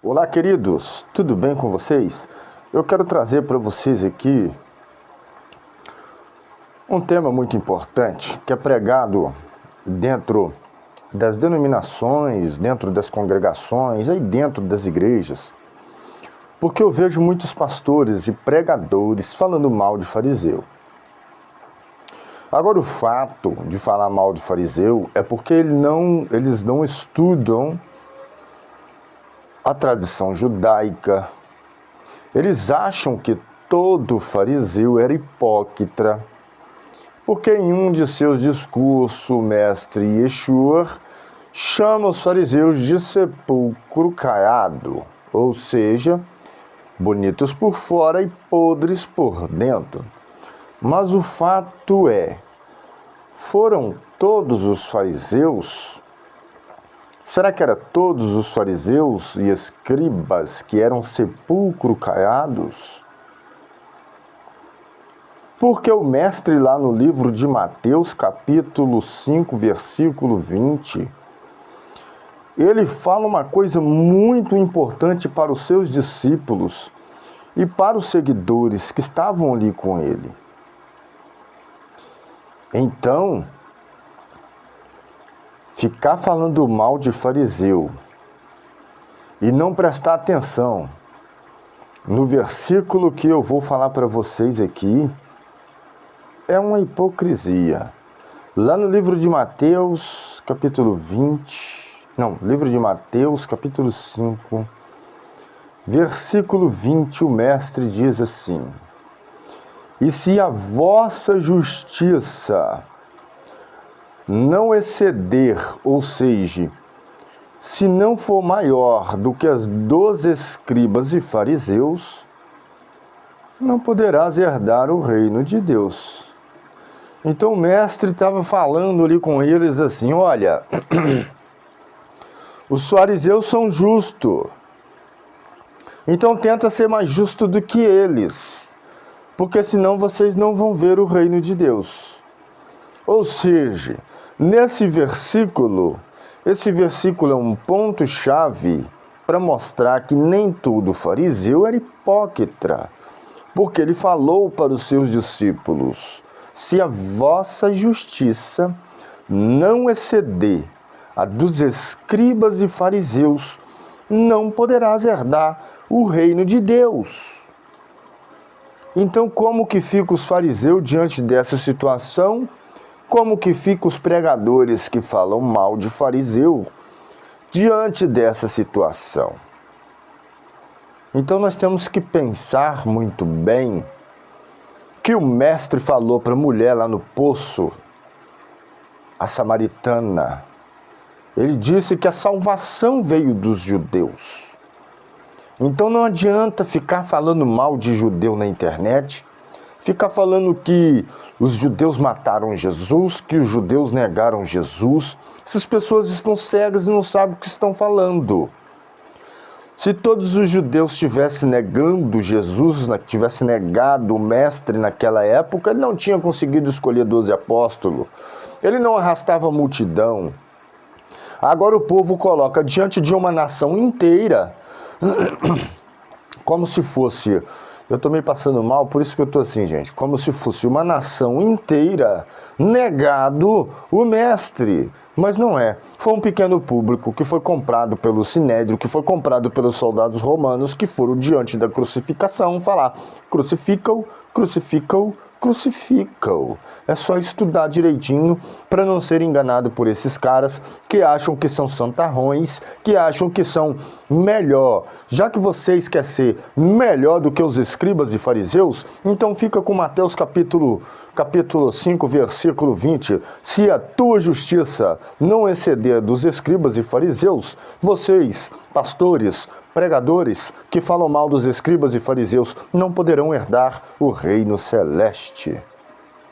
Olá, queridos, tudo bem com vocês? Eu quero trazer para vocês aqui um tema muito importante que é pregado dentro das denominações, dentro das congregações, aí dentro das igrejas, porque eu vejo muitos pastores e pregadores falando mal de fariseu. Agora, o fato de falar mal de fariseu é porque eles não estudam a tradição judaica. Eles acham que todo fariseu era hipócrita, porque em um de seus discursos, o mestre Yeshua chama os fariseus de sepulcro caiado, ou seja, bonitos por fora e podres por dentro. Mas o fato é, foram todos os fariseus? Será que eram todos os fariseus e escribas que eram sepulcro caiados? Porque o mestre lá no livro de Mateus, capítulo 5, versículo 20, ele fala uma coisa muito importante para os seus discípulos e para os seguidores que estavam ali com ele. Então, ficar falando mal de fariseu e não prestar atenção no versículo que eu vou falar para vocês aqui é uma hipocrisia. Lá no livro de Mateus, capítulo 20, livro de Mateus, capítulo 5, versículo 20, o mestre diz assim: e se a vossa justiça não exceder, ou seja, se não for maior do que as dos escribas e fariseus, não poderás herdar o reino de Deus. Então o mestre estava falando ali com eles assim: olha, os fariseus são justos, então tenta ser mais justo do que eles, porque senão vocês não vão ver o reino de Deus. Ou seja, nesse versículo, esse versículo é um ponto-chave para mostrar que nem todo fariseu era hipócrita, porque ele falou para os seus discípulos: se a vossa justiça não exceder a dos escribas e fariseus, não poderás herdar o reino de Deus. Então, como que ficam os fariseus diante dessa situação? Como que ficam os pregadores que falam mal de fariseu diante dessa situação? Então nós temos que pensar muito bem que o mestre falou para a mulher lá no poço, a samaritana. Ele disse que a salvação veio dos judeus. Então não adianta ficar falando mal de judeu na internet, ficar falando que os judeus mataram Jesus, que os judeus negaram Jesus. Essas pessoas estão cegas e não sabem o que estão falando. Se todos os judeus estivessem negando Jesus, tivessem negado o mestre naquela época, ele não tinha conseguido escolher 12 apóstolos. Ele não arrastava a multidão. Agora o povo coloca diante de uma nação inteira, como se fosse... Eu estou meio passando mal, por isso que eu estou assim, gente. Como se fosse uma nação inteira negado o mestre. Mas não é. Foi um pequeno público que foi comprado pelo Sinédrio, que foi comprado pelos soldados romanos, que foram diante da crucificação falar: crucificam, crucificam, crucificam. É só estudar direitinho para não ser enganado por esses caras que acham que são santarrões, que acham que são melhor. Já que vocês querem ser melhor do que os escribas e fariseus, então fica com Mateus capítulo 5, versículo 20. Se a tua justiça não exceder dos escribas e fariseus, vocês, pastores, pregadores que falam mal dos escribas e fariseus, não poderão herdar o reino celeste.